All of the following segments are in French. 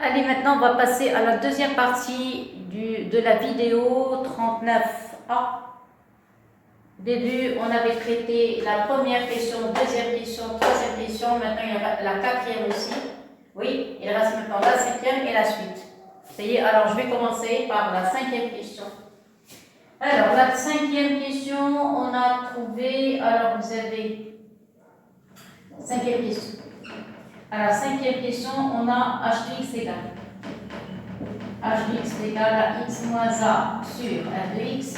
Allez, maintenant, on va passer à la deuxième partie de la vidéo 39A. Au début, on avait traité la première question, deuxième question, troisième question. Maintenant, il y a la quatrième aussi. Oui, il reste maintenant la cinquième et la suite. Ça y est, alors je vais commencer par la cinquième question. Alors, la cinquième question, on a trouvé... Alors, vous avez... Cinquième question. Alors, cinquième question, on a h de x égale. h de x égale à x moins a sur r de x.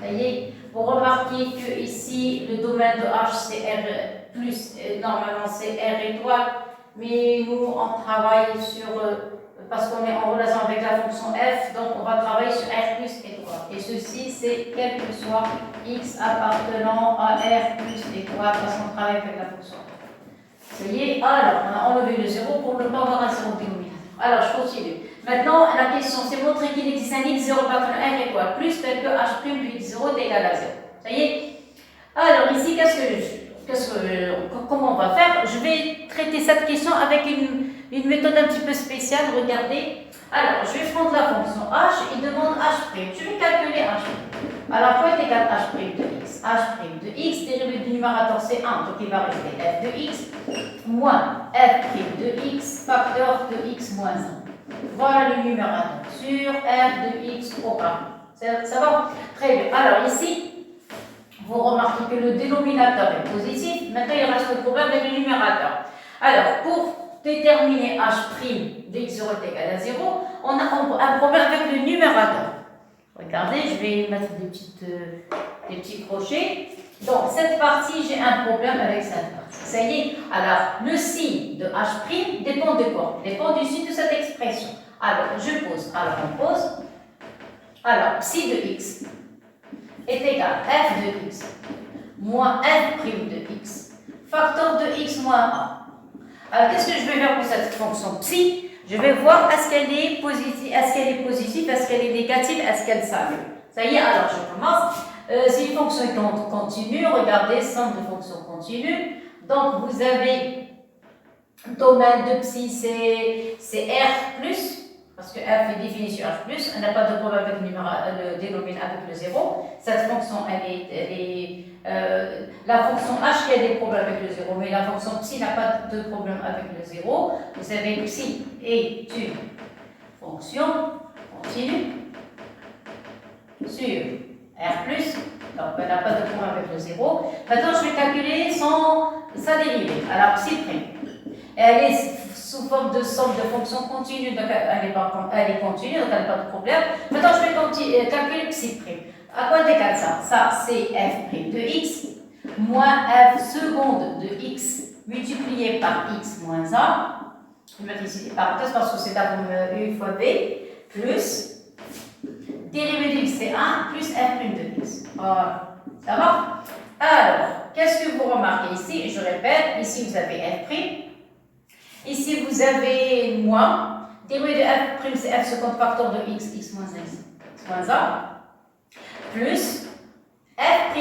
Ça y est, vous remarquez que ici, le domaine de h, c'est r plus, normalement c'est r étoile, mais nous, on travaille sur, parce qu'on est en relation avec la fonction f, donc on va travailler sur r plus étoile. Et ceci, c'est quel que soit x appartenant à r plus étoile, parce qu'on travaille avec la fonction f. Ça y est, alors, on a enlevé le 0 pour ne pas avoir un 0 dénominateur. Alors, je continue. Maintenant, la question, c'est montrer qu'il existe un x0 appartenant à r étoile plus tel que h' de x0 est égal à 0. Ça y est. Alors, ici, comment on va faire? Je vais traiter cette question avec une méthode un petit peu spéciale. Regardez. Alors, je vais prendre la fonction h, il demande h'. Je vais calculer h'. Alors, quoi est égal à h' de x? H' de x, dérivé du numérateur c'est 1, donc il va rester f de x, moins f' de x, facteur de x moins 1. Voilà le numérateur sur r de x au carré. Ça va? Très bien. Alors, ici, vous remarquez que le dénominateur est positif. Maintenant, il reste le problème avec le numérateur. Alors, pour déterminer h' de x0 est égal à 0, on a un problème avec le numérateur. Regardez, je vais mettre des petits crochets. Donc, cette partie, j'ai un problème avec cette partie. Ça y est. Alors, le signe de h' dépend de quoi? Dépend du signe de cette expression. Alors, je pose. Alors, on pose. Alors, psi de x est égal à f de x moins f' de x, facteur de x moins 1. Alors, qu'est-ce que je vais faire pour cette fonction psi? Je vais voir est-ce qu'elle est positive, est-ce qu'elle est négative, est-ce qu'elle s'annule. Ça y est, alors je commence. C'est une fonction continue. Regardez, somme de fonction continue. Donc, vous avez domaine de psi, c'est r plus, parce que f est défini sur r plus. On n'a pas de problème avec le dénominateur, avec le 0. Cette fonction, la fonction h qui a des problèmes avec le 0, mais la fonction psi n'a pas de problème avec le 0. Vous avez psi est une fonction continue sur r+, donc elle n'a pas de problème avec le 0. Maintenant, je vais calculer sa dérivée. Alors, psi', elle est sous forme de somme de fonctions continues, donc elle est continue, donc elle n'a pas de problème. Maintenant, je vais calculer psi'. À quoi est égal ça? Ça, c'est f' de x moins f seconde de x multiplié par x moins 1. Je vais mettre ici des parenthèses parce que c'est la forme u fois b, plus dérivé de x c'est 1 plus f' de x. Voilà. Ça va? Alors, qu'est-ce que vous remarquez ici? Je répète, ici vous avez f'. Ici vous avez moins. Dérivé de f' c'est f seconde facteur de x, x moins 1, plus f',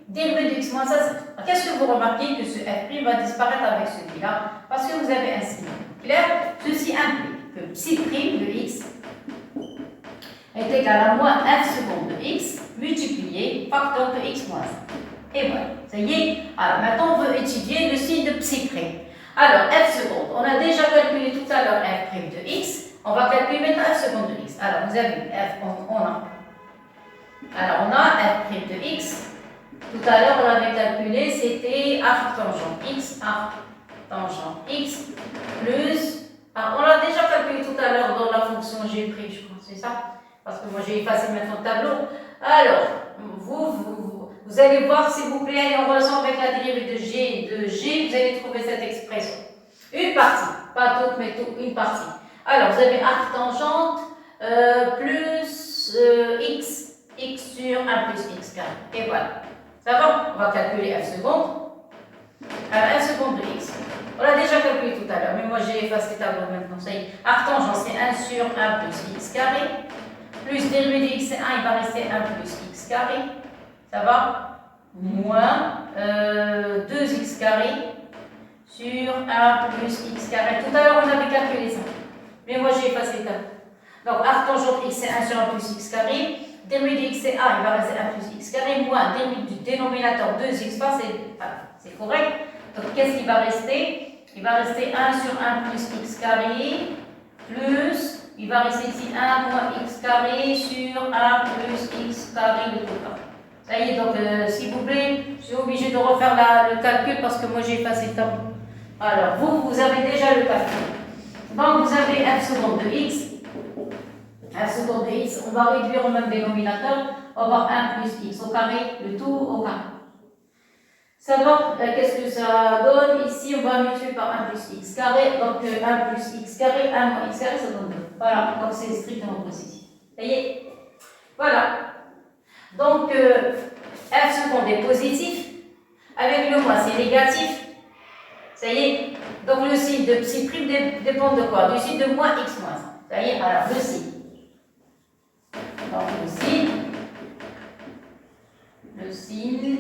dérivé de x moins 1. Qu'est-ce que vous remarquez? Que ce f' va disparaître avec celui-là parce que vous avez un signe. Clair? Ceci implique que psi' de x est égal à moins f seconde de x multiplié facteur de x moins 1. Et voilà, ça y est. Alors maintenant, on veut étudier le signe de psi'. Alors, f seconde, on a déjà calculé tout à l'heure f' de x. On va calculer maintenant f seconde de x. Alors, vous avez f, on a f' de x. Tout à l'heure, on avait calculé, c'était arc tangent x plus. Alors, on l'a déjà calculé tout à l'heure dans la fonction g', je crois, c'est ça? Parce que moi, j'ai effacé maintenant le tableau. Alors, vous allez voir, s'il vous plaît, aller en relation avec la dérivée de g, vous allez trouver cette expression. Une partie, pas toute, mais une partie. Alors, vous avez arc tangente plus x sur 1 plus x carré. Et voilà. Ça va? On va calculer f seconde. Alors, f seconde de x. On l'a déjà calculé tout à l'heure, mais moi j'ai effacé le tableau maintenant. Ça y est. Arc tangent, c'est 1 sur 1 plus x carré. Plus dérivé de x, c'est 1, il va rester 1 plus x carré. Ça va? Moins 2x carré sur 1 plus x carré. Tout à l'heure, on avait calculé ça. Mais moi, j'ai effacé le tableau. Donc, arc tangente x, c'est 1 sur 1 plus x carré. Dérivé de x, c'est a, il va rester 1 plus x carré, moins dérivé du dénominateur 2x bar, c'est correct. Donc, qu'est-ce qui va rester? Il va rester 1 sur 1 plus x carré, plus, il va rester ici 1 moins x carré sur 1 plus x carré de tout cas. Ça y est, donc, s'il vous plaît, je suis obligé de refaire le calcul parce que moi, j'ai effacé le tableau. Alors, vous avez déjà le calcul. Donc, vous avez f seconde de x. F seconde de x, on va réduire au même dénominateur. On va avoir 1 plus x au carré, le tout au carré. Ça va, qu'est-ce que ça donne? Ici, on va multiplier par 1 plus x carré. Donc, 1 plus x carré, 1 moins x carré, ça donne 2. Voilà, donc c'est strictement positif. Ça y est? Voilà. Donc, f seconde est positif. Avec le moins, c'est négatif. Ça y est? Donc, le signe de psi prime dépend de quoi? Du signe de moins x moins. Ça y est? Alors, le signe. Donc, le signe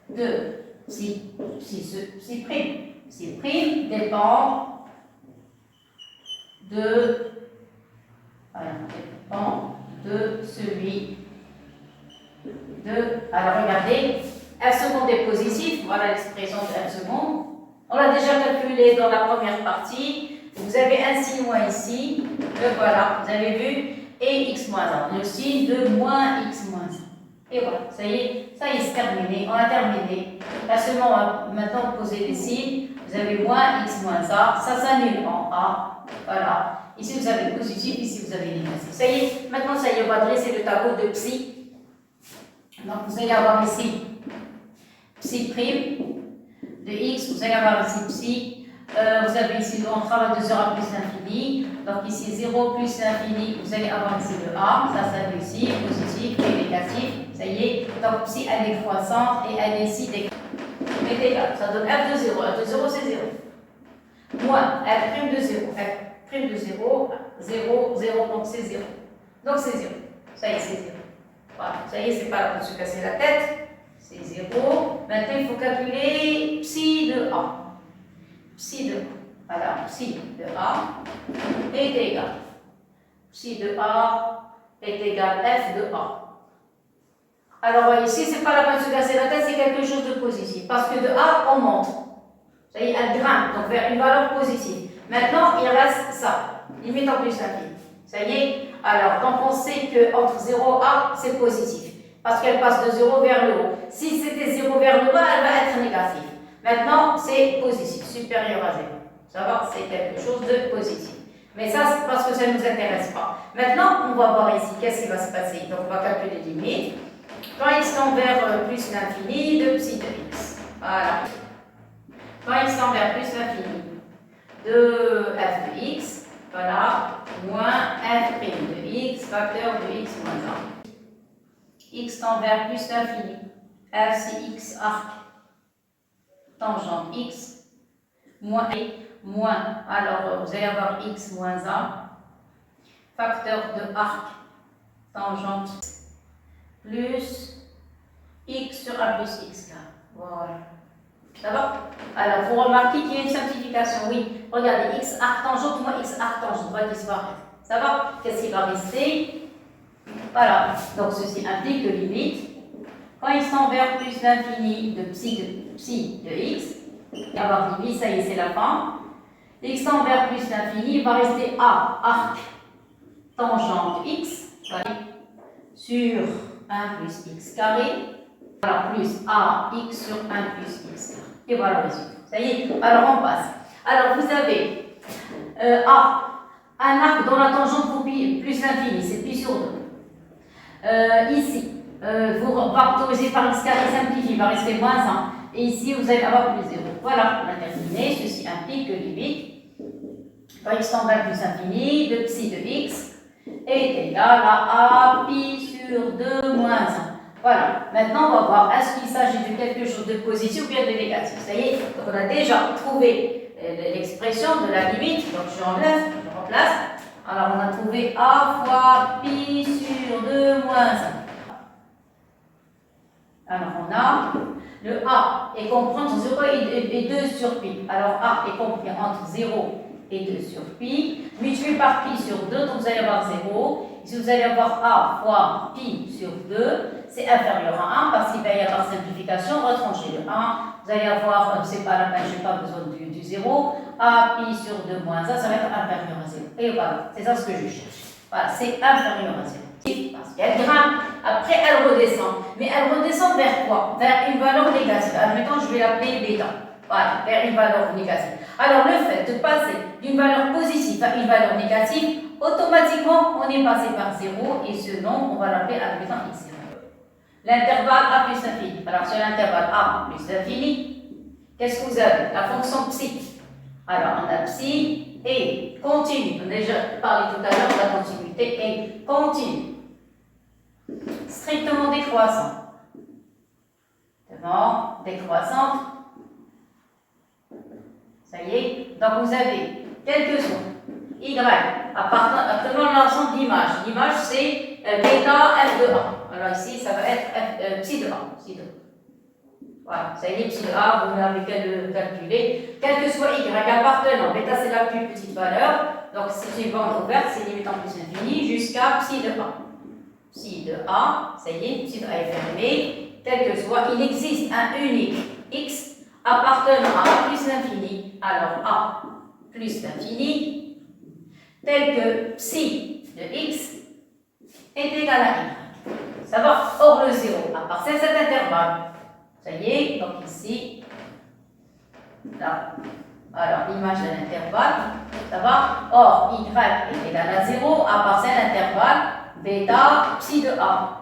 de psi prime. Psi prime dépend de, voilà, dépend de celui de. Alors, regardez, f seconde est positif. Voilà l'expression de f seconde. On l'a déjà calculé dans la première partie. Vous avez un signe moins ici. Le voilà, vous avez vu. Et x moins 1. Le signe de moins x moins 1. Et voilà, ça y est, c'est terminé. On a terminé. Là seulement, on va maintenant poser des signes. Vous avez moins x moins a. Ça s'annule en a. Voilà. Ici, vous avez positif. Ici, vous avez négatif. Ça y est, maintenant, ça y est, on va dresser le tableau de psi. Donc, vous allez avoir ici psi prime de x, vous allez avoir ici psi, vous avez ici, on travaille de 0 à plus l'infini, donc ici 0 plus l'infini, vous allez avoir ici le a, ça s'annule ici, positif et négatif, ça y est, donc psi elle est croissante et elle est ici décroissante. Mais égal, ça donne f de 0, f de 0 c'est 0, moins f prime de 0, f prime de 0, 0, 0, donc c'est 0, donc c'est 0, ça y est, c'est 0. Voilà, ça y est, c'est pas la peine de se casser la tête. C'est 0. Maintenant, il faut calculer psi de A. Psi de A. Voilà, psi de A est égal. Psi de A est égal F de A. Alors, ici, c'est pas la peine de se casser la tête, c'est quelque chose de positif. Parce que de A, on monte. Ça y est, elle grimpe, donc vers une valeur positive. Maintenant, il reste ça. Limite en plus l'infini. Ça y est. Alors, donc on sait qu'entre 0 et A, c'est positif. Parce qu'elle passe de 0 vers le haut. Si c'était 0 vers le bas, elle va être négative. Maintenant, c'est positif, supérieur à 0. Ça va, c'est quelque chose de positif. Mais ça, c'est parce que ça ne nous intéresse pas. Maintenant, on va voir ici, qu'est-ce qui va se passer. Donc, on va calculer les limites. Quand x tend vers plus l'infini, de psi de x. Voilà. Quand x tend vers plus l'infini, de f de x. Voilà, moins f' de x, facteur de x moins 1. X tend vers plus l'infini. F c'est x arc. Tangente x. Moins moins. Alors, vous allez avoir x moins 1. Facteur de arc. Tangente. Plus x sur 1 plus x carré. Voilà. Ça va? Alors, vous remarquez qu'il y a une simplification. Oui. Regardez, x arc tangente moins x arc tangente va disparaître. Ça va? Qu'est-ce qui va rester? Voilà. Donc, ceci implique que limite, quand x tend vers plus l'infini de psi de x, il va y avoir limite, ça y est, c'est la fin. X tend vers plus l'infini, il va rester a arc tangente x sur 1 plus x carré. Voilà, plus a x sur 1 plus x carré. Et voilà le résultat. Ça y est, alors on passe. Alors vous avez a, un arc dont la tangente vaut plus l'infini, c'est pi sur 2. Ici, vous factorisez par x carré simplifié, il va rester moins 1. Et ici, vous allez avoir plus 0. Voilà, on a terminé. Ceci implique que limite, quand x tend vers plus infini, de psi de x est égal à pi sur 2 moins 1. Voilà, maintenant on va voir est-ce qu'il s'agit de quelque chose de positif ou bien de négatif. Ça y est, donc on a déjà trouvé l'expression de la limite, donc je enlève, je remplace. Alors on a trouvé a fois pi sur 2 moins 1. Alors on a le a est compris entre 0 et 2 sur pi. Alors a est compris entre 0 et 2 sur pi. Multiplié par pi sur 2, donc vous allez avoir 0. Ici, vous allez avoir a fois pi sur 2, c'est inférieur à 1 parce qu'il va y avoir simplification, retrancher le 1. Vous allez avoir, c'est pas la peine, je n'ai pas besoin du 0. A pi sur 2 moins 1, ça va être inférieur à 0. Et voilà, c'est ça ce que je cherche. Voilà, c'est inférieur à 0. Parce qu'elle grimpe, après elle redescend. Mais elle redescend vers quoi? Vers une valeur négative. Admettons, je vais l'appeler bêta. Voilà, vers une valeur négative. Alors, le fait de passer d'une valeur positive à une valeur négative, automatiquement, on est passé par 0 et ce nom, on va l'appeler admettons x0. L'intervalle a plus l'infini. Alors, sur l'intervalle a plus l'infini, qu'est-ce que vous avez? La fonction psi. Alors, on a psi et continue. On a déjà parlé tout à l'heure de la continuité et continue. Strictement décroissante. Vraiment décroissante. Ça y est. Donc, vous avez quelque chose. Y, appartenant à l'ensemble d'images. L'image, c'est bêta f de a. Alors, ici, ça va être psi de a. Psi de a. Voilà, ça y est, psi de a, vous n'avez qu'à le calculer. Quel que soit y appartenant, bêta, c'est la plus petite valeur. Donc, c'est une bande ouverte, c'est limite en plus infini, jusqu'à psi de a. Psi de a, ça y est, psi de a est fermé. Quel que soit, il existe un unique x appartenant à a plus l'infini. Alors, a plus l'infini, tel que psi de x est égal à y. Ça va hors le 0, à partir de cet intervalle. Ça y est, donc ici, là. Alors, l'image de l'intervalle, ça va. Or, y est égal à 0 à partir de l'intervalle bêta psi de a.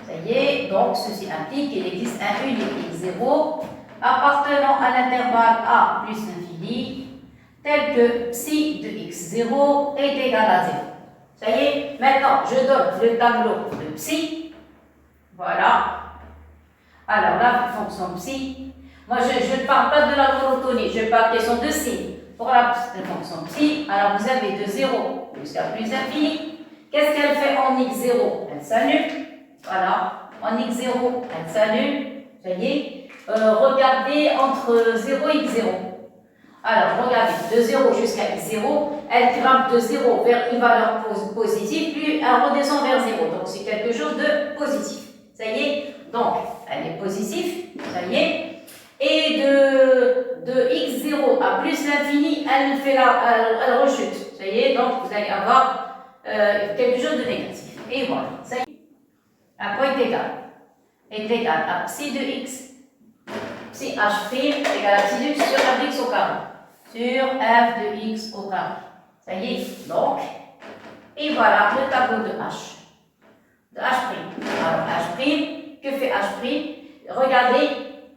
Ça y est, donc ceci implique qu'il existe un unique x0 appartenant à l'intervalle a plus l'infini, tel que psi de x0 est égal à 0. Ça y est, maintenant je donne le tableau de psi. Voilà. Alors la fonction psi, moi je ne parle pas de la monotonie, je parle question de signe. Pour la fonction psi, alors vous avez de 0 jusqu'à plus infini. Qu'est-ce qu'elle fait en x0? Elle s'annule. Voilà. En x0, elle s'annule. Ça y est. Regardez entre 0 et x0. Alors, regardez, de 0 jusqu'à x0, elle grimpe de 0 vers une valeur positive, puis elle redescend vers 0. Donc, c'est quelque chose de positif. Ça y est. Donc, elle est positive. Ça y est. Et de x0 à plus l'infini, elle rechute. Ça y est. Donc, vous allez avoir quelque chose de négatif. Et voilà. Ça y est. À quoi est égal à psi de x. Psi h' est égal à psi de x sur f de x au carré. Sur f de x au carré. Ça y est, donc. Et voilà le tableau de h. De h'. Alors h', que fait h'? Regardez,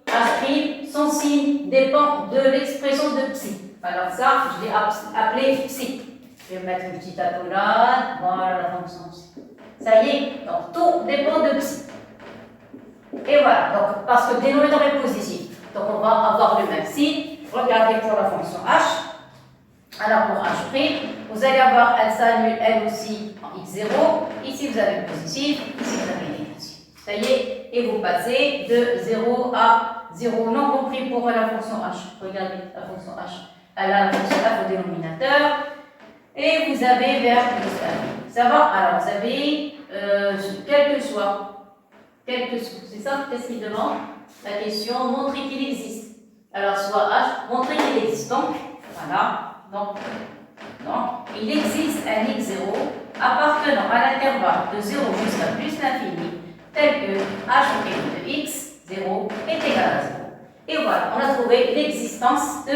h', son signe dépend de l'expression de psi. Alors ça, je l'ai appelé psi. Je vais mettre une petite accolade. Voilà la fonction psi. Ça y est, donc tout dépend de psi. Et voilà, donc parce que le dénominateur est positif, donc on va avoir le même signe. Regardez pour la fonction h. Alors pour h', vous allez avoir, elle s'annule elle aussi en x0. Ici vous avez le positif, ici vous avez le négatif. Ça y est, et vous passez de 0 à 0 non compris pour la fonction h. Regardez la fonction h. Elle a la fonction f au dénominateur. Et vous avez vers plus 1. Ça va? Alors vous avez quel que soit. C'est ça, qu'est-ce qu'il demande? La question, montrer qu'il existe. Alors, soit h, montrer qu'il existe. Donc, voilà. Donc, il existe un x0 appartenant à l'intervalle de 0 jusqu'à plus l'infini, tel que h' de x0 est égal à 0. Et voilà, on a trouvé l'existence de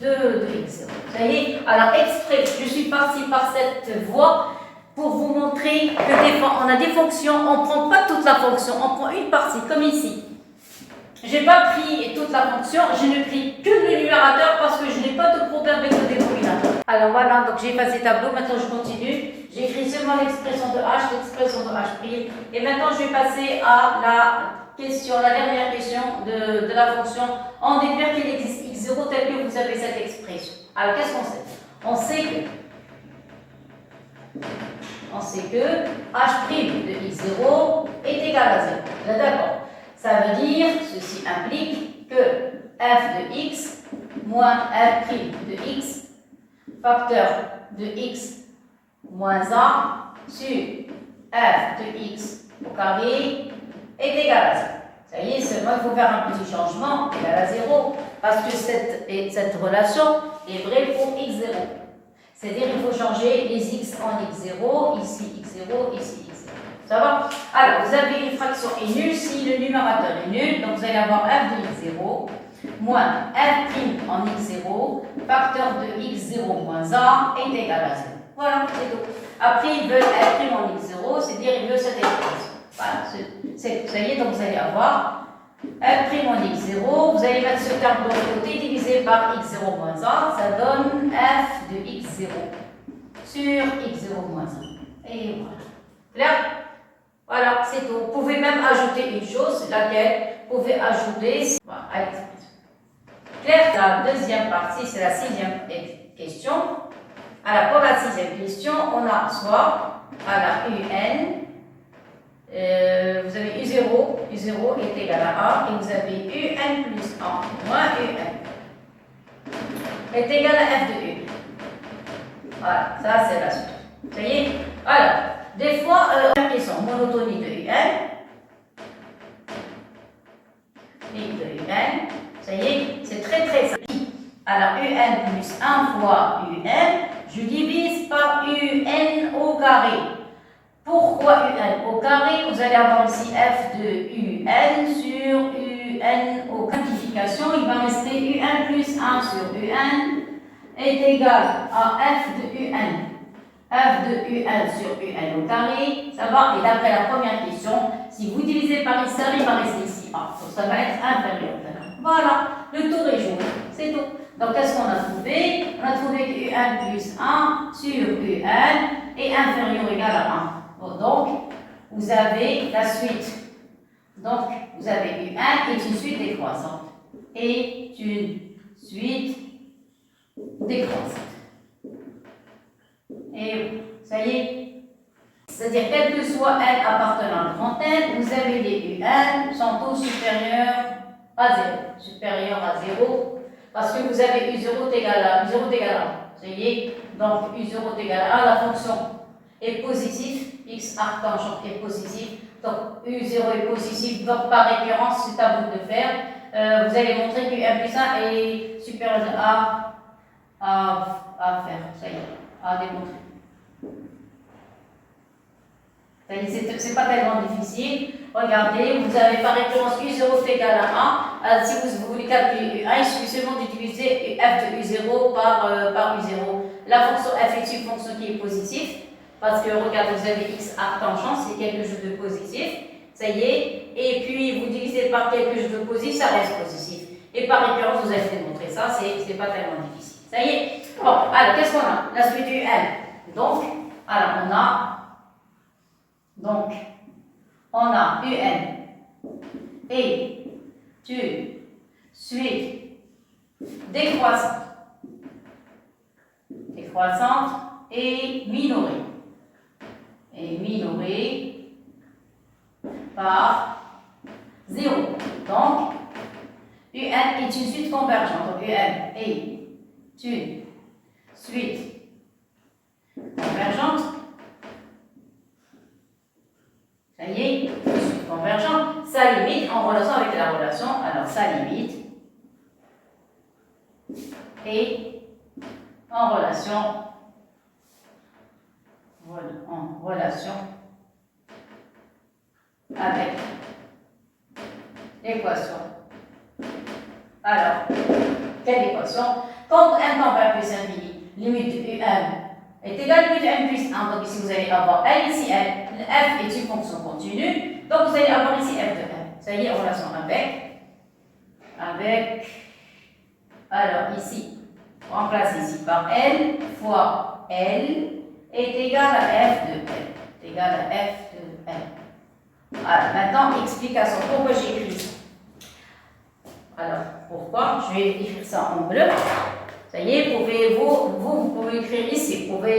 x0. Ça y est? Alors, exprès, je suis partie par cette voie pour vous montrer que des fois, on a des fonctions, on ne prend pas toute la fonction, on prend une partie, comme ici. Je n'ai pas pris toute la fonction, je ne pris que le numérateur parce que je n'ai pas de problème avec le dénominateur. Alors voilà, donc j'ai effacé le tableau, maintenant je continue. J'écris seulement l'expression de h, l'expression de h'. Et maintenant je vais passer à la dernière question de la fonction. On déduire qu'il existe x0 tel que vous avez cette expression. Alors qu'est-ce qu'on sait? On sait que h' de x0 est égal à 0. D'accord. Ça veut dire, ceci implique que f de x moins f' de x facteur de x moins 1 sur f de x au carré est égal à 0. Ça y est, seulement il faut faire un petit changement, égal à 0, parce que cette relation est vraie pour x0. C'est-à-dire qu'il faut changer les x en x0, ici x0, ici x0. Ça va? Alors, vous avez une fraction est nulle si le numérateur est nul, donc vous allez avoir f de x0 moins f' en x0, facteur de x0 moins 1 est égal à 0. Voilà, c'est tout. Après, ils veulent f' en x0, c'est-à-dire ils veulent cette expression. Voilà, ça y est, donc vous allez avoir f' en x0, vous allez mettre ce terme de l'autre côté divisé par x0 moins 1, ça donne f de x0 sur x0 moins 1. Et voilà. Clair? Voilà, c'est tout. Vous pouvez même ajouter une chose, laquelle vous pouvez ajouter voilà, à l'expression. Clair? La deuxième partie, c'est la sixième question. Alors, pour la sixième question, on a soit à la UN, vous avez U0 est égal à 1, et vous avez UN plus 1 moins UN est égal à F de U. Voilà, ça c'est la suite. Ça y est? Alors, des fois, ils sont monotonie de UN. De UN, ça y est, c'est très simple. Alors, UN plus 1 fois UN, je divise par UN au carré. Pourquoi UN au carré? Vous allez avoir ici F de UN sur UN au simplification. Il va rester UN plus 1 sur UN est égal à F de UN. F de UN sur UN au carré, ça va. Et d'après la première question, si vous divisez par ici, il va rester ici A. Donc ça va être inférieur. Voilà, le tour est joué. C'est tout. Donc qu'est-ce qu'on a trouvé? On a trouvé que UN plus 1 sur UN est inférieur ou égal à 1. Donc, vous avez la suite. Donc, vous avez U1 est une suite décroissante. Et une suite décroissante. Et ça y est. C'est-à-dire, quel que soit N appartenant au grand N, vous avez les UN sont tous supérieurs à 0. Supérieurs à 0. Parce que vous avez U0 égal à 1. Ça y est. Donc, U0 égal à 1, la fonction est positive, x arc tangent est positif, donc U0 est positif, donc par récurrence, c'est à vous de le faire. Vous allez montrer que 1 plus 1 est supérieur à faire, ça y est, à démontrer. C'est pas tellement difficile. Regardez, vous avez par récurrence U0 égal à 1. Si vous voulez calculer U1, il suffit seulement d'utiliser f de U0 par U0. La fonction f est une fonction qui est positive. Parce que regardez, vous avez x arc tangent, c'est quelque chose de positif, ça y est, et puis vous divisez par quelque chose de positif, ça reste positif. Et par récurrence, vous allez démontrer ça, c'est pas tellement difficile. Ça y est. Bon, alors qu'est-ce qu'on a? La suite du n. Donc, alors on a un et une suite décroissante et minorée. Et minoré par 0. Donc, UN est une suite convergente. Donc, UN est une suite convergente. Ça y est, une suite convergente. Ça limite en relation avec la relation. Alors, ça limite et en relation avec l'équation. Alors, quelle équation? Quand n tend vers plus infini, limite de un est égale à limite de n plus 1. Donc ici, vous allez avoir L, ici L. F est une fonction continue. Donc vous allez avoir ici f de n. Ça y est, en relation avec. Alors ici, on remplace ici par L fois L est égal à f de L. Est égal à f de L. Alors, maintenant, explication. Pourquoi j'ai écrit ça? Alors, pourquoi? Je vais écrire ça en bleu. Ça y est, vous pouvez l'écrire ici. Vous pouvez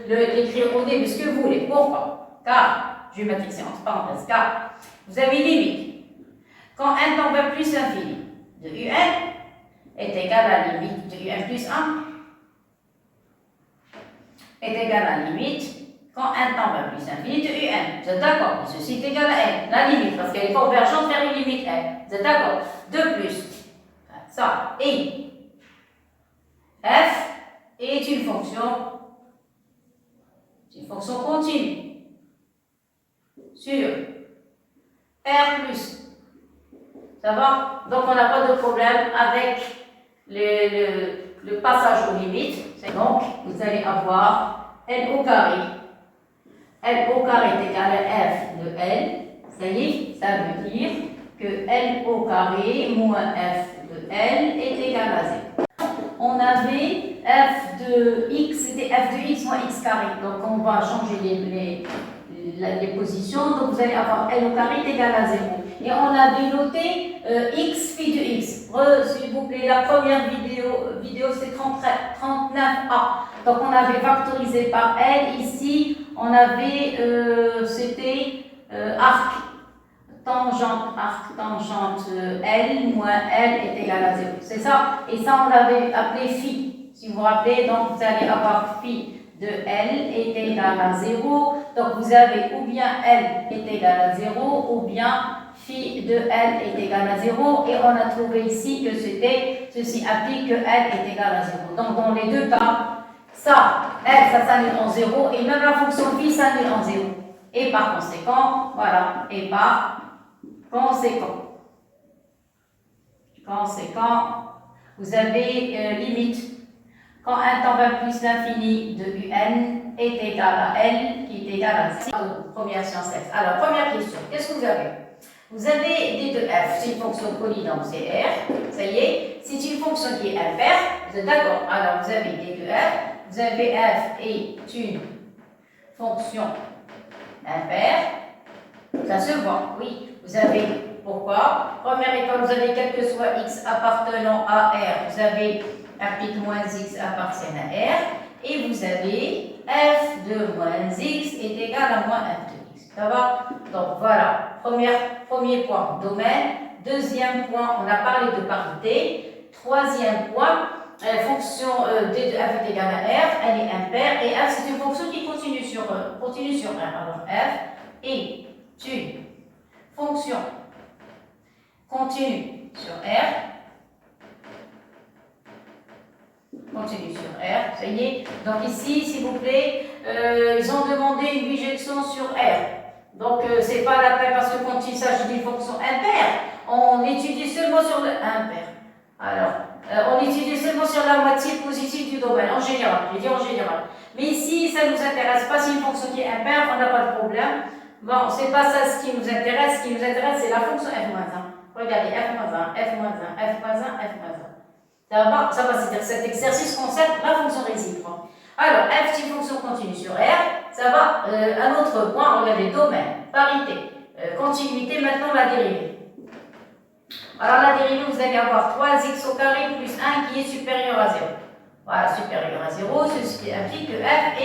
l'écrire au début, ce que vous voulez. Pourquoi? Car, je vais mettre ici entre parenthèses, car vous avez limite. Quand n tend vers plus infini de un est égal à la limite de un plus 1, est égal à la limite quand n tend vers plus l'infini de un. Vous êtes d'accord? Ceci est égal à n, la limite, parce qu'elle est convergente vers une limite n. Vous êtes d'accord? De plus, ça, et f est une fonction continue sur R plus. Ça va? Donc on n'a pas de problème avec le passage aux limites. Donc vous allez avoir L au carré. L au carré est égal à F de L. Ça y est, ça veut dire que L au carré moins F de L est égal à 0. On avait F de X, c'était F de X moins X carré. Donc on va changer les positions. Donc vous allez avoir L au carré est égal à 0. Et on avait noté X phi de X. S'il vous plaît, la première vidéo c'est 39A. Donc on avait factorisé par L. Ici, on avait, c'était arc tangente L moins L est égal à 0. C'est ça? Et ça, on l'avait appelé phi. Si vous vous rappelez, donc vous allez avoir phi de L est égal à 0. Donc vous avez ou bien L est égal à 0 ou bien phi de L est égal à 0. Et on a trouvé ici que ceci applique que L est égal à 0. Donc dans les deux cas, ça, L, ça s'annule en 0 et même la fonction phi s'annule en 0. Et par conséquent, voilà, et par conséquent, vous avez limite quand un temps vers plus l'infini de un est égal à L qui est égal à 0. Première science F. Alors, première question, qu'est-ce que vous avez? Vous avez d de f, c'est une fonction connue donc c'est R, ça y est, c'est une fonction qui est impaire, vous êtes d'accord? Alors, vous avez d de f, vous avez f est une fonction impaire, ça se voit, oui, vous avez, pourquoi? Première école, vous avez quel que soit x appartenant à R, vous avez applique moins x appartient à R, et vous avez f de moins x est égal à moins f de x. Ça va? Donc voilà, premier point, domaine. Deuxième point, on a parlé de parité. Troisième point, fonction d de f est égal à R, elle est impaire, et f c'est une fonction qui continue sur R. Alors f est une fonction continue sur R. Continue sur R, ça y est. Donc ici, s'il vous plaît, ils ont demandé une bijection sur R. Donc c'est pas la peine parce que quand il s'agit d'une fonction impaire, on étudie seulement sur le impair. Alors, on étudie seulement sur la moitié positive du domaine, en général. Je dis en général. Mais ici, ça ne nous intéresse pas. Si une fonction qui est impaire, on n'a pas de problème. Bon, c'est pas ça ce qui nous intéresse. Ce qui nous intéresse, c'est la fonction f-1. Regardez, f-1, f-1, f-1, f-1. Ça va, c'est-à-dire cet exercice concerne la fonction réciproque. Alors, f c'est une fonction continue sur R, ça va, un autre point, regardez, domaine, parité, continuité, maintenant la dérivée. Alors la dérivée, vous allez avoir 3x au carré plus 1 qui est supérieur à 0. Voilà, supérieur à 0, ce qui implique que f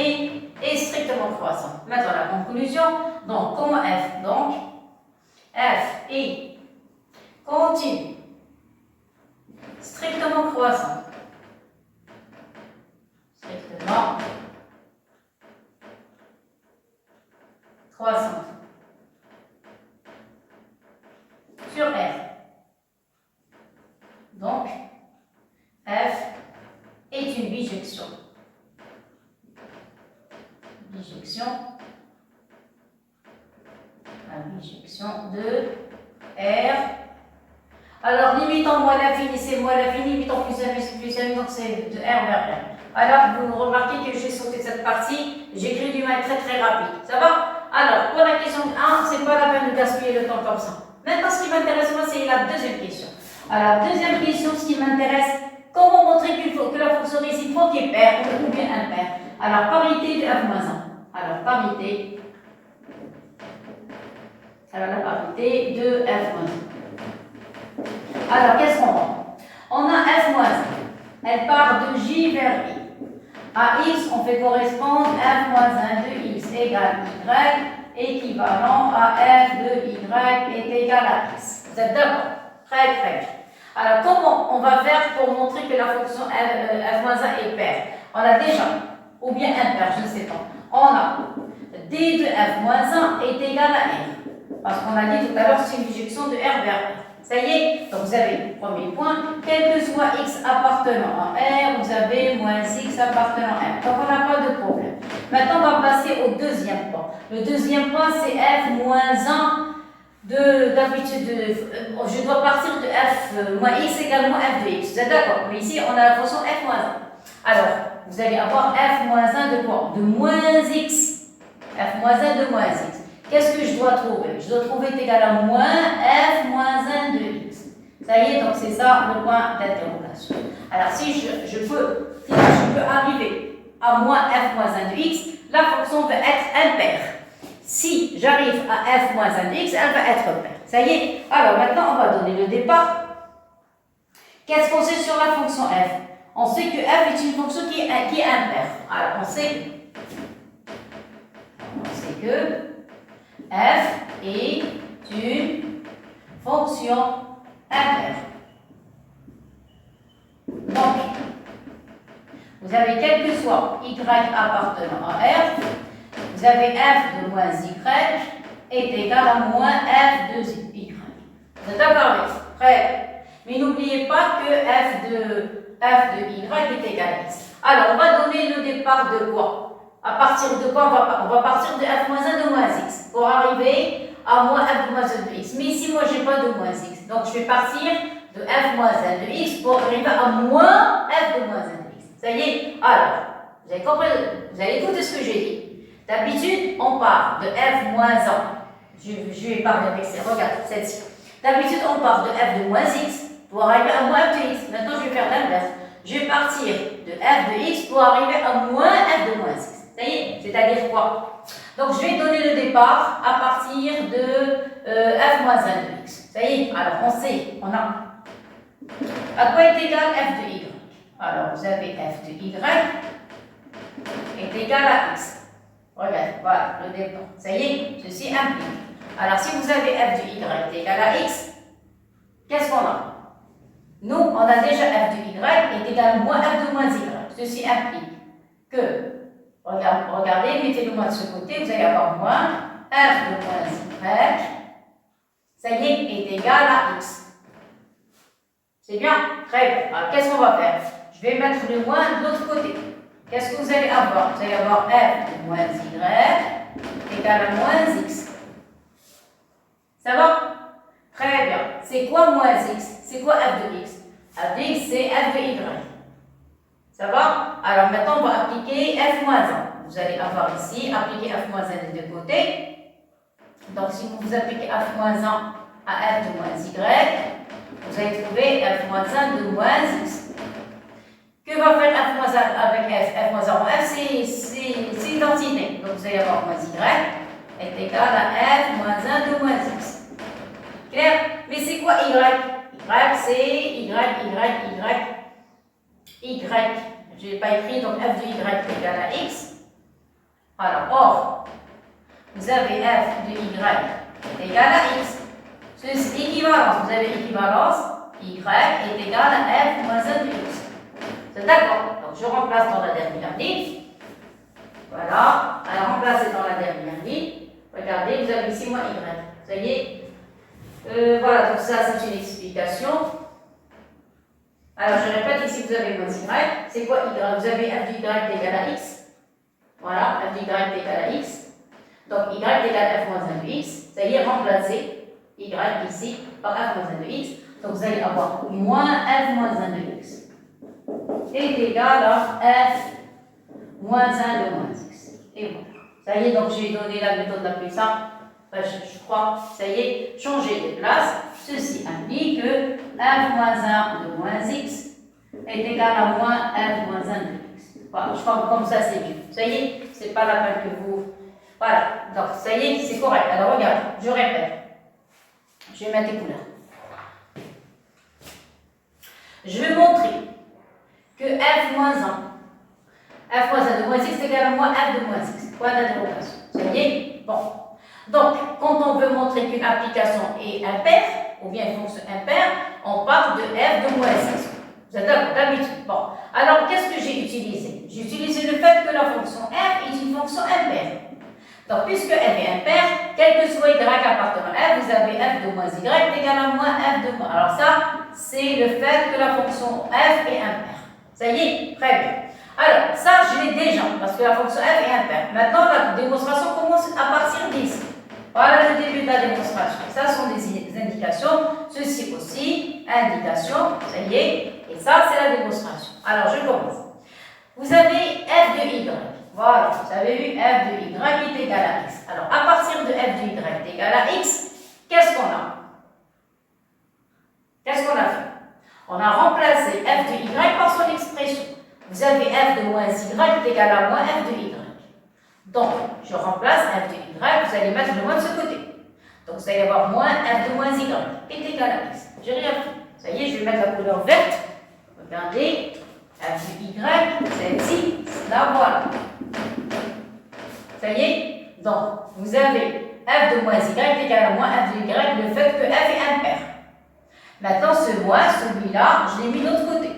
est strictement croissant. Maintenant la conclusion, donc comment f? Donc, f est continue. Strictement croissant. Strictement croissante. Sur R. Donc, F est une bijection. La bijection de R. Alors, limite en moins l'infini, c'est moins l'infini, limite en plus l'infini, c'est plus l'infini, donc c'est de R vers R. Alors, vous remarquez que j'ai sauté cette partie, j'écris du mal très très rapide. Ça va? Alors, pour la question 1, c'est pas la peine de gaspiller le temps comme ça. Maintenant, ce qui m'intéresse, moi, c'est la deuxième question. Alors, deuxième question, ce qui m'intéresse, comment montrer que la fonction réciproque est paire ou bien impaire? Alors, parité de f-1. Alors, parité. Alors, la parité de f-1. Alors, qu'est-ce qu'on a? On a f-1. Elle part de j vers i. À x, on fait correspondre f-1 de x égale y, équivalent à f de y est égal à x. Vous êtes d'accord? Très très bien. Alors, comment on va faire pour montrer que la fonction f-1 est paire? On a déjà ou bien impair, je ne sais pas. On a D de f moins 1 est égal à R. Parce qu'on a dit tout à l'heure, c'est une bijection de R vers R. Ça y est, donc vous avez le premier point, quel que soit x appartenant à R, vous avez moins x appartenant à R. Donc on n'a pas de problème. Maintenant, on va passer au deuxième point. Le deuxième point, c'est f moins 1 d'habitude. Je dois partir de f moins x égale moins f de x. Vous êtes d'accord? Mais ici, on a la fonction f moins 1. Alors, vous allez avoir f moins 1 de quoi? De moins x. F moins 1 de moins x. Qu'est-ce que je dois trouver? Je dois trouver t égal à moins f moins 1 de x. Ça y est, donc c'est ça le point d'interrogation. Alors, si je peux arriver à moins f moins 1 de x, la fonction va être impaire. Si j'arrive à f moins 1 de x, elle va être paire. Ça y est. Alors, maintenant, on va donner le départ. Qu'est-ce qu'on sait sur la fonction f? On sait que f est une fonction qui est impaire. Alors, on sait que f est une fonction impaire. Donc, vous avez quel que soit y appartenant à R, vous avez f de moins y est égal à moins f de y. Vous êtes d'accord avec ça? Très bien. Mais n'oubliez pas que f de y est égal à x. Alors, on va donner le départ de quoi? À partir de quoi on va partir de f moins 1 de moins x pour arriver à moins f de moins 1 de x. Mais ici, moi, je n'ai pas de moins x. Donc, je vais partir de f moins 1 de x pour arriver à moins f de moins 1 de x. Ça y est? Alors, vous avez compris? Vous avez écouté ce que j'ai dit. D'habitude, on part de f moins 1. Je vais parler avec ces. Regarde, celle-ci. D'habitude, on part de f de moins x pour arriver à moins f de x. Maintenant, je vais faire l'inverse. Je vais partir de f de x pour arriver à moins f de moins x. Ça y est, c'est-à-dire quoi? Donc, je vais donner le départ à partir de f moins 1 de x. Ça y est, alors on sait, on a. À quoi est égal f de y? Alors, vous avez f de y est égal à x. Regarde, voilà le départ. Ça y est, ceci implique. Alors, si vous avez f de y est égal à x, qu'est-ce qu'on a? Nous, on a déjà f de y est égal à moins f de moins y. Ceci implique que regardez, mettez-le moins de ce côté, vous allez avoir moins f de moins y, ça y est égal à x. C'est bien? Très bien. Alors, qu'est-ce qu'on va faire? Je vais mettre le moins de l'autre côté. Qu'est-ce que vous allez avoir? Vous allez avoir f de moins y égal à moins x. Ça va? Très bien. C'est quoi moins x? C'est quoi f de x? F de x, c'est f de y. Ça va? Alors maintenant, on va appliquer f moins 1. Vous allez avoir ici, appliquer f moins 1 des deux côtés. Donc, si vous appliquez f moins 1 à f de moins y, vous allez trouver f moins 1 de moins x. Que va faire f moins 1 avec f? F moins 1 f, c'est identité. Donc, vous allez avoir moins y est égal à f moins 1 de moins x. Clair? Mais c'est quoi y? Y, c'est y. Je n'ai pas écrit, donc f de y est égal à x. Alors, or, vous avez f de y est égal à x. C'est équivalence. Vous avez équivalence, y est égal à f moins 1 de x. C'est d'accord. Donc, je remplace dans la dernière ligne. Voilà. Alors, remplacez dans la dernière ligne. Regardez, vous avez ici moins y. Ça y est. Voilà, donc ça, c'est une explication. Alors, je répète, ici, vous avez moins y. C'est quoi y? Vous avez f de y est égal à x. Voilà, f de y est égal à x. Donc, y est égal à f moins 1 de x. Ça y est, remplacez y ici par f moins 1 de x. Donc, vous allez avoir moins f moins 1 de x est égal à f moins 1 de moins x. Et voilà. Ça y est, donc j'ai donné la méthode la plus simple. Enfin, je crois, ça y est, changer de place. Ceci implique que f moins 1 de moins x est égal à moins f moins 1 de x. Voilà, je crois que comme ça c'est mieux. Ça y est, c'est pas la peine que vous. Voilà, donc ça y est, c'est correct. Alors regarde, je répète. Je vais mettre les couleurs. Je vais montrer que f moins 1 de moins x est égal à moins f de moins x. Point d'interrogation. Ça y est? Bon. Donc, quand on veut montrer qu'une application est impaire, ou bien une fonction impaire, on part de f de moins x. Vous êtes d'accord? D'habitude. Bon. Alors, qu'est-ce que j'ai utilisé? J'ai utilisé le fait que la fonction f est une fonction impaire. Donc, puisque f est impaire, quel que soit y appartenant à f, vous avez f de moins y égale à moins f de moins. Alors ça, c'est le fait que la fonction f est impaire. Ça y est, très bien. Alors, ça, je l'ai déjà, parce que la fonction f est impaire. Maintenant, la démonstration commence à partir d'ici. Voilà le début de la démonstration. Ça sont des indications. Ceci aussi, indication. Ça y est. Et ça, c'est la démonstration. Alors, je commence. Vous avez f de y. Voilà, vous avez vu f de y est égal à x. Alors, à partir de f de y est égal à x, qu'est-ce qu'on a? Qu'est-ce qu'on a fait? On a remplacé f de y par son expression. Vous avez f de moins y est égal à moins f de y. Donc, je remplace f de y, vous allez mettre le moins de ce côté. Donc, vous allez avoir moins f de moins y est égal à x. J'ai rien fait. Ça y est, je vais mettre la couleur verte. Regardez, f de y, celle-ci, là, voilà. Ça y est? Donc, vous avez f de moins y est égal à moins f de y, le fait que f est impaire. Maintenant, ce moins, celui-là, je l'ai mis de l'autre côté.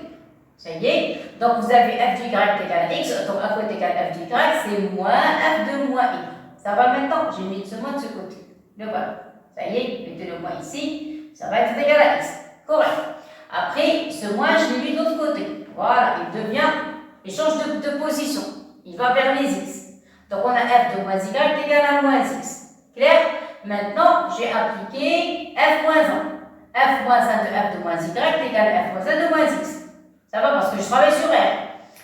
Ça y est? Donc, vous avez f de y égale à x, donc à côté égale f de y, c'est moins f de moins y. Ça va maintenant? J'ai mis ce moins de ce côté. Le voilà. Ça y est, mettez le moins ici, ça va être égal à x. Correct. Après, ce moins, je l'ai mis de l'autre côté. Voilà, il change de position. Il va vers les x. Donc, on a f de moins y égal à moins x. Clair? Maintenant, j'ai appliqué f moins 1. f moins 1 de f de moins y égale à f moins 1 de moins x. Ça va parce que je travaille sur R.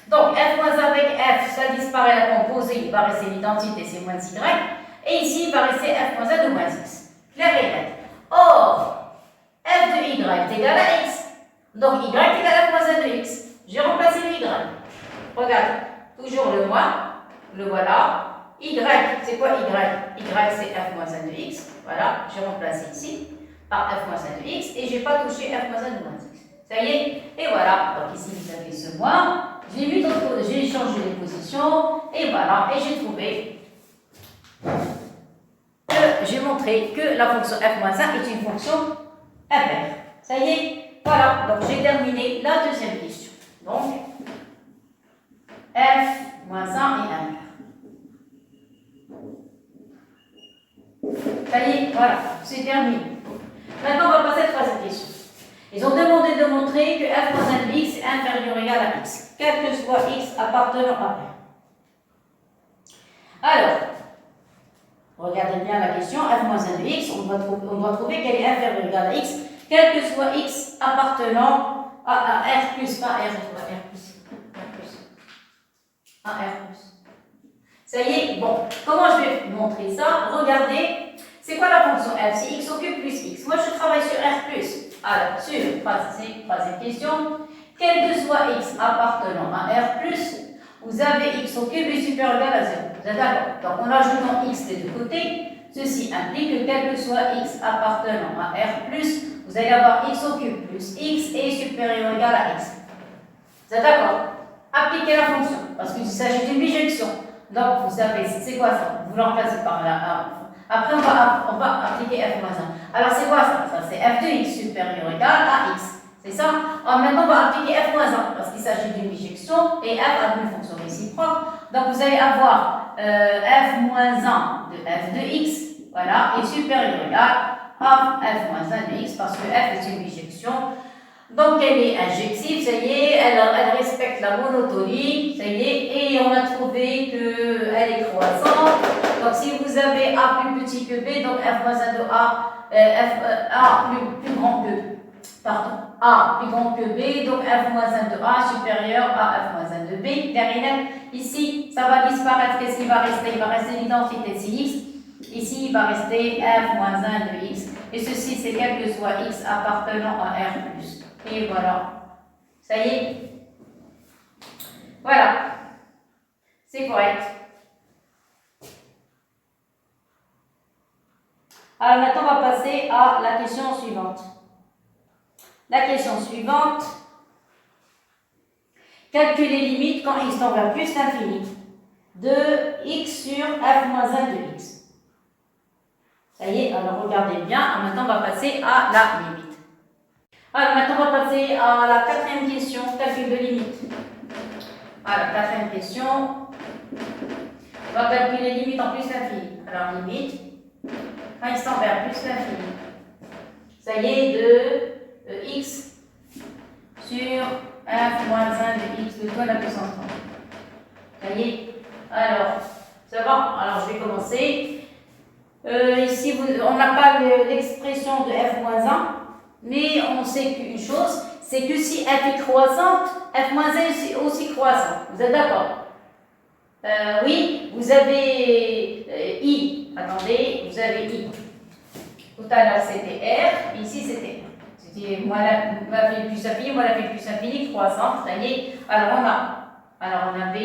Donc, f moins 1 avec f, ça disparaît la composée, il va rester l'identité, c'est moins y. Et ici, il va rester f moins 1 de moins x. Clair et net. Or, f de y est égal à x. Donc, y est égal à f moins 1 de x. J'ai remplacé le y. Regarde, toujours le moins, le voilà. Y, c'est quoi y? Y, c'est f moins 1 de x. Voilà, j'ai remplacé ici par f moins 1 de x et je n'ai pas touché f moins 1 de moins x. Ça y est? Et voilà. Donc ici, vous avez ce moins. J'ai changé les positions. Et voilà. Et j'ai trouvé que j'ai montré que la fonction f moins 1 est une fonction impaire. Ça y est? Voilà. Donc j'ai terminé la deuxième question. Donc, f moins 1 est impaire. Ça y est? Voilà. C'est terminé. Maintenant, on va passer à la troisième question. Ils ont demandé de montrer que f moins 1 de x est inférieur ou égal à x, quel que soit x appartenant à R. Alors, regardez bien la question, f moins 1 de x, on doit trouver qu'elle est inférieure ou égale à x, quel que soit x appartenant à R plus, pas R, R plus, à R plus. Ça y est, bon, comment je vais montrer ça? Regardez, c'est quoi la fonction f? C'est x au cube plus x. Moi, je travaille sur R plus. Alors, sur troisième question, quel que soit x appartenant à R+, vous avez x au cube est supérieur ou égal à 0. Vous êtes d'accord? Donc, en ajoutant x des deux côtés, ceci implique que quel que soit x appartenant à R+, vous allez avoir x au cube plus x est supérieur ou égal à x. Vous êtes d'accord? Appliquez la fonction, parce qu'il s'agit d'une bijection. Donc, vous savez, c'est quoi ça? Vous l'emplacez par là. Après, on va appliquer f moins 1. Alors, c'est quoi ça? Ça, c'est f de x supérieur ou égal à x. C'est ça? Alors, maintenant, on va appliquer f moins 1 parce qu'il s'agit d'une bijection et f a une fonction réciproque. Donc, vous allez avoir f moins 1 de f de x, voilà, est supérieur ou égal à f moins 1 de x parce que f est une bijection. Donc, elle est injective, ça y est, elle respecte la monotonie, ça y est, et on a trouvé qu'elle est croissante. Donc, si vous avez A plus petit que B, donc F moins 1 de A, A plus grand que, pardon, A plus grand que B, donc F moins 1 de A supérieur à F moins 1 de B. Derrière, ici, ça va disparaître. Qu'est-ce qui va rester? Il va rester l'identité de x. Ici, il va rester F moins 1 de x. Et ceci, c'est quel que soit x appartenant à R+. Et voilà. Ça y est. Voilà. C'est correct. Alors maintenant, on va passer à la question suivante. La question suivante. Calculer les limites quand x tend vers plus l'infini de x sur f moins 1 de x. Ça y est, alors regardez bien. Maintenant, on va passer à la limite. Alors maintenant, on va passer à la quatrième question, calcul de limite. Alors, quatrième question. On va calculer limite en plus l'infini. Alors, limite, quand x tend vers plus l'infini. Ça y est, de x sur f moins 1 de x de tout à la puissance 30. Ça y est. Alors, ça va? Alors, je vais commencer. Ici, on n'a pas l'expression de f moins 1, mais on sait qu'une chose, c'est que si f est croissante, f moins 1 est aussi croissant. Vous êtes d'accord? Oui, vous avez i. Attendez, vous avez i. Tout à l'heure, c'était r, ici, c'était 1. C'était moins la fille plus infini, moins la fille plus infini, croissante. Ça y est. Alors, on a b,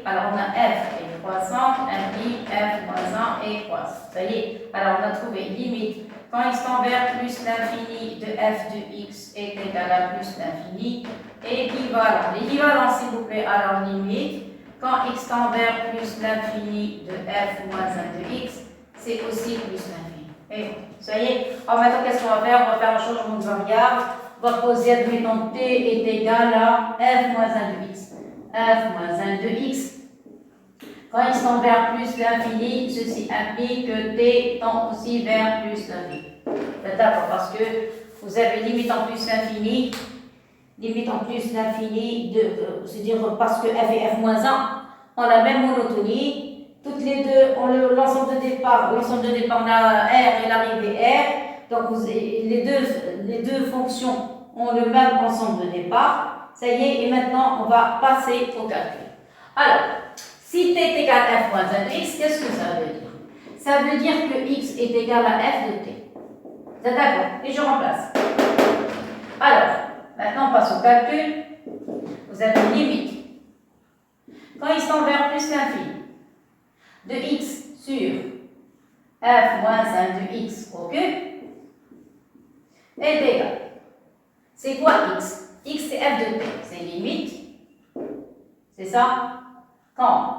alors on a f est croissante, i, f moins 1 est croissante. Ça y est. Alors, on a trouvé limite. Quand x tend vers plus l'infini de f de x est égal à plus l'infini, équivalent. L'équivalent, s'il vous plaît, alors limite. Quand x tend vers plus l'infini de f moins 1 de x, c'est aussi plus l'infini. Et ça y est. Alors maintenant, qu'est-ce qu'on va faire? On va faire un changement de variable. On va poser, admettons, t est égal à f moins 1 de x. f moins 1 de x. Quand x tend vers plus l'infini, ceci implique que t tend aussi vers plus l'infini. D'accord, parce que vous avez limite en plus l'infini. Limite en plus l'infini, c'est-à-dire parce que f et f moins 1 ont la même monotonie. Toutes les deux ont l'ensemble de départ. L'ensemble de départ, on a r et l'arrivée r. Donc les deux fonctions ont le même ensemble de départ. Ça y est, et maintenant on va passer au calcul. Alors, si t est égal à f moins 1 de x, qu'est-ce que ça veut dire? Ça veut dire que x est égal à f de t. Vous êtes d'accord? Et je remplace. Alors, maintenant on passe au calcul. Vous avez une limite. Quand x tend vers plus l'infini de x sur f moins 1 de x au cube est égal. C'est quoi x? X c'est f de t. C'est limite. C'est ça? Quand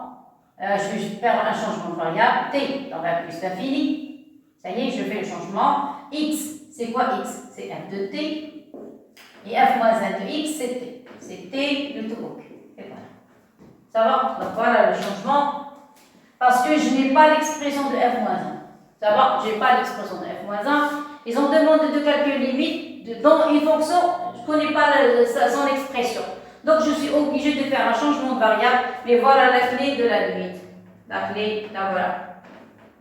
je vais faire un changement de variable, t tend vers plus l'infini. Ça y est, je fais le changement. X, c'est quoi x? C'est f de t. Et f moins 1 de x, c'est t. C'est t de tout au cube. Et voilà. Ça va? Donc voilà le changement. Parce que je n'ai pas l'expression de f moins 1. Ça va? Je n'ai pas l'expression de f moins 1. Ils ont demandé de calcul limite dans une fonction, je ne connais pas son expression. Donc je suis obligé de faire un changement de variable. Mais voilà la clé de la limite. La clé, là voilà.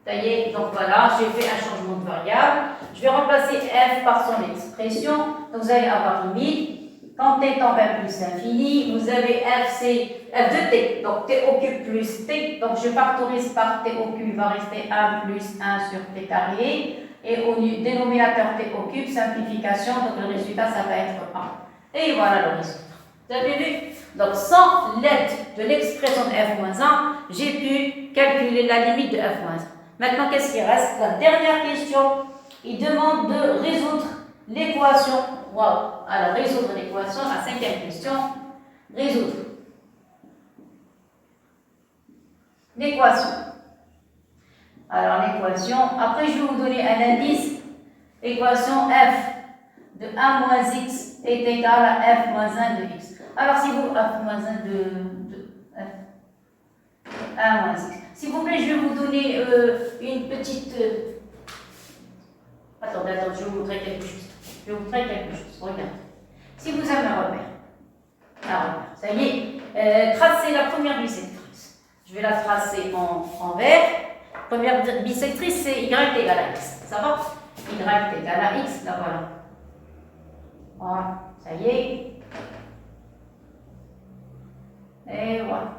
Ça y est, donc voilà, j'ai fait un changement de variable. Je vais remplacer f par son expression. Donc vous allez avoir limite. Quand t tend vers plus l'infini, vous avez f, c'est f de t. Donc t au cube plus t. Donc je factorise par t au cube, il va rester 1 plus 1 sur t carré. Et au dénominateur t au cube, simplification, donc le résultat, ça va être 1. Et voilà le résultat. Vous avez vu? Donc sans l'aide de l'expression de f-1, j'ai pu calculer la limite de f-1. Maintenant, qu'est-ce qui reste? La dernière question, il demande de résoudre l'équation. Wow. Alors, résoudre l'équation, la cinquième question. Résoudre l'équation. Alors, l'équation, après je vais vous donner un indice. Équation f de 1 moins x est égal à f moins 1 de x. Alors, si vous... f moins 1 de f. 1 moins x. S'il vous plaît, je vais vous donner une petite... Attendez, je vais vous montrer quelque chose. Regarde. Si vous avez un repère, ça y est, tracez la première bisectrice. Je vais la tracer en vert. Première bisectrice, c'est y égale à x. Ça va? Y égale à x, là voilà. Voilà, ça y est. Et voilà.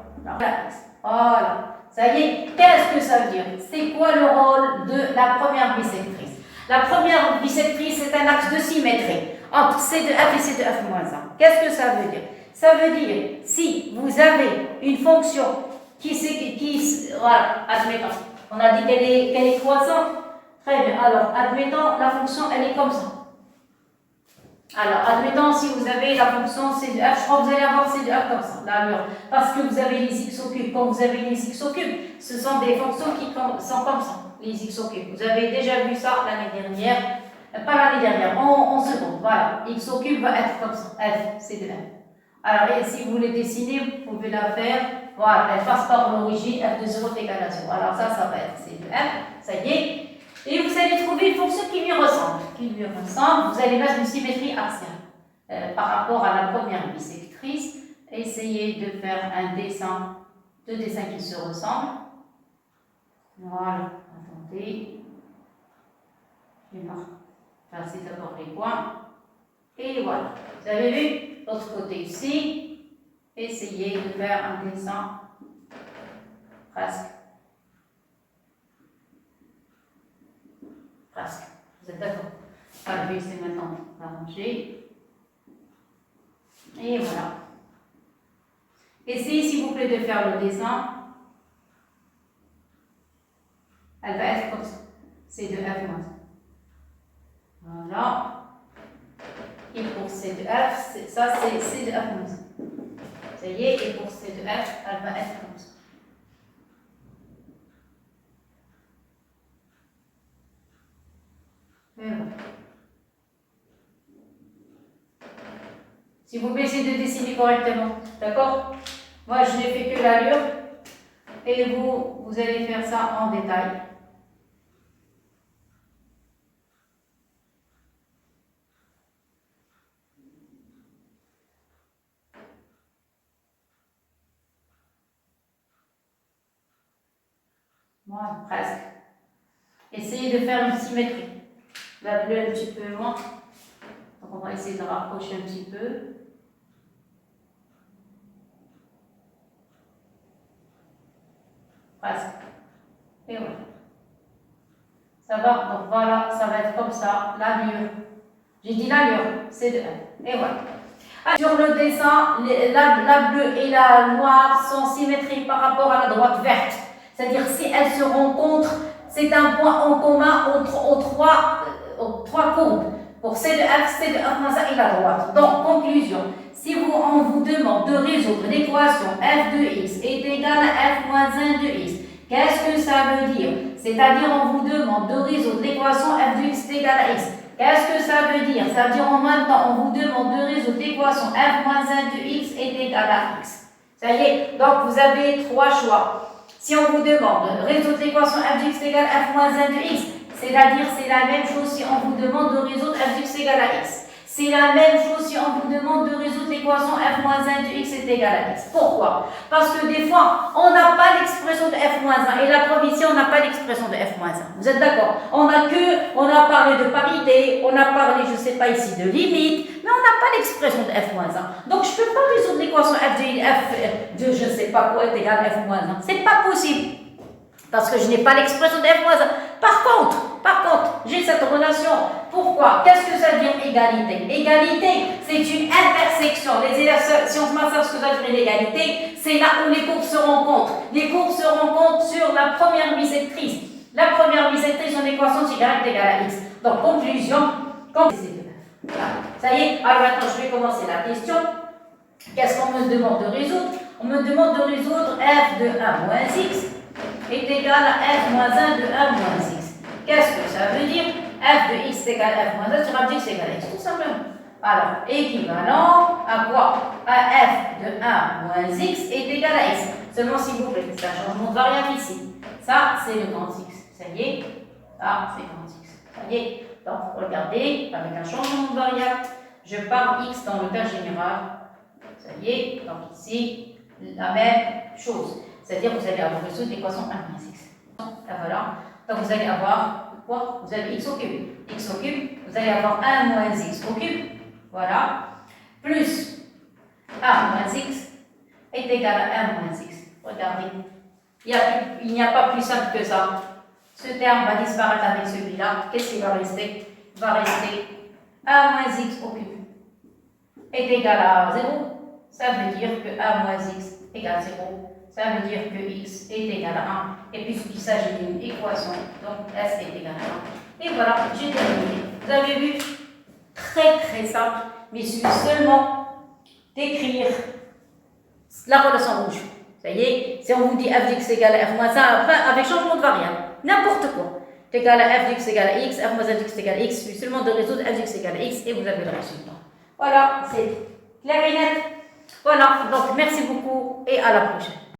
Voilà. Ça y est. Qu'est-ce que ça veut dire? C'est quoi le rôle de la première bisectrice? La première bisectrice, c'est un axe de symétrie entre C de f et C de f moins 1. Qu'est-ce que ça veut dire? Ça veut dire, si vous avez une fonction voilà, admettons, on a dit qu'elle est croissante. Très bien. Alors, admettons, la fonction, elle est comme ça. Alors, admettons, si vous avez la fonction C de f, je crois que vous allez avoir C de f comme ça, là, parce que vous avez les x au cube. Quand vous avez les x au cube, ce sont des fonctions qui sont comme ça, les x au cube. Vous avez déjà vu ça l'année dernière, pas l'année dernière, en seconde. Voilà, x au cube va être comme ça, f, C de f. Alors, et si vous voulez dessiner, vous pouvez la faire. Voilà, elle passe par l'origine, f de 0 est égal à 0. Alors ça va être c de f, ça y est. Et vous allez trouver une fonction qui lui ressemble. Vous allez mettre une symétrie axiale par rapport à la première bisectrice. Essayez de faire un dessin, deux dessins qui se ressemblent. Voilà, attendez. Je vais passer d'abord les points. Et voilà. Vous avez vu, l'autre côté ici. Essayez de faire un dessin presque. Presque. Vous êtes d'accord? Je vais essayer maintenant d'arranger. Et voilà. Essayez, s'il vous plaît, de faire le dessin. Elle va être comme ça. C de F moins. Voilà. Et pour C de F, ça c'est C de F moins. Ça y est, et pour C de F, elle va être comme ça. Et voilà. S'il vous plaît, essayez de dessiner correctement. D'accord? Moi, je n'ai fait que l'allure. Et vous allez faire ça en détail. Voilà, presque. Essayez de faire une symétrie. La bleue un petit peu loin. Donc on va essayer de rapprocher un petit peu. Presque. Et voilà. Ça va, donc voilà, ça va être comme ça, l'allure. J'ai dit l'allure, c'est de 1. Et voilà. Sur le dessin, la bleue et la noire sont symétriques par rapport à la droite verte. C'est-à-dire si elles se rencontrent, c'est un point en commun aux trois courbes. Pour C de F, C de F moins 1 et la droite. Donc, conclusion. Si on vous demande de résoudre l'équation f de x est égal à f moins 1 de x, qu'est-ce que ça veut dire? C'est-à-dire, on vous demande de résoudre l'équation f de x est égal à x. Qu'est-ce que ça veut dire? Ça veut dire en même temps, on vous demande de résoudre l'équation f moins 1 de x est égal à x. Ça y est, donc vous avez trois choix. Si on vous demande de résoudre l'équation f de x est égal à f moins 1 de x, c'est-à-dire c'est la même chose si on vous demande de résoudre f de x est égal à x. C'est la même chose si on vous demande de résoudre l'équation f moins 1 de x est égal à x. Pourquoi? Parce que des fois, on n'a pas l'expression de f moins 1. Et la preuve ici, on n'a pas l'expression de f moins 1. Vous êtes d'accord? On a parlé de parité, on a parlé, je ne sais pas ici, de limite, mais on n'a pas l'expression de f moins 1. Donc, je ne peux pas résoudre l'équation f de je ne sais pas quoi est égal à f moins 1. Ce n'est pas possible. Parce que je n'ai pas l'expression de f moins 1. Par contre, j'ai cette relation. Pourquoi? Qu'est-ce que ça veut dire égalité? Égalité, c'est une intersection. Les élèves, si on se met à ce que ça veut dire l'égalité, c'est là où les courbes se rencontrent. Les courbes se rencontrent sur la première bisectrice. La première bisectrice, son équation, c'est y est égal à x. Donc, conclusion, voilà. Ça y est, alors maintenant, je vais commencer la question. Qu'est-ce qu'on me demande de résoudre? On me demande de résoudre f de 1 moins x est égal à f moins 1 de 1 moins x. Qu'est-ce que ça veut dire? F de x est égal à f moins 1 sur x est égal à x, tout simplement. Alors, équivalent à quoi? À f de 1 moins x est égal à x. Seulement s'il vous plaît, c'est un changement de variable ici. Ça, c'est le grand x. Ça y est, ça, c'est grand x. Ça y est. Donc, regardez, avec un changement de variable, je pars x dans le cas général. Ça y est, donc ici, la même chose. C'est-à-dire vous allez avoir résoudre l'équation 1 moins x. Et voilà. Donc vous allez avoir quoi? Vous avez x au cube. X au cube, vous allez avoir 1 moins x au cube. Voilà. Plus 1 moins x est égal à 1 moins x. Regardez. Il n'y a pas plus simple que ça. Ce terme va disparaître avec celui-là. Qu'est-ce qui va rester? Il va rester 1 moins x au cube est égal à 0. Ça veut dire que 1 moins x égale 0. Ça veut dire que x est égal à 1. Et puisqu'il s'agit d'une équation, donc s est égal à 1. Et voilà, j'ai terminé. Vous avez vu, très simple, mais il suffit seulement d'écrire la relation rouge. Ça y est, si on vous dit f de x égale à f moins 1, après, avec changement de variable, n'importe quoi. C'est égal à f de x égale à x, f moins 1 de x égale à x, il suffit seulement de résoudre f de x égale à x et vous avez le résultat. Voilà, c'est clair et net. Voilà, donc merci beaucoup et à la prochaine.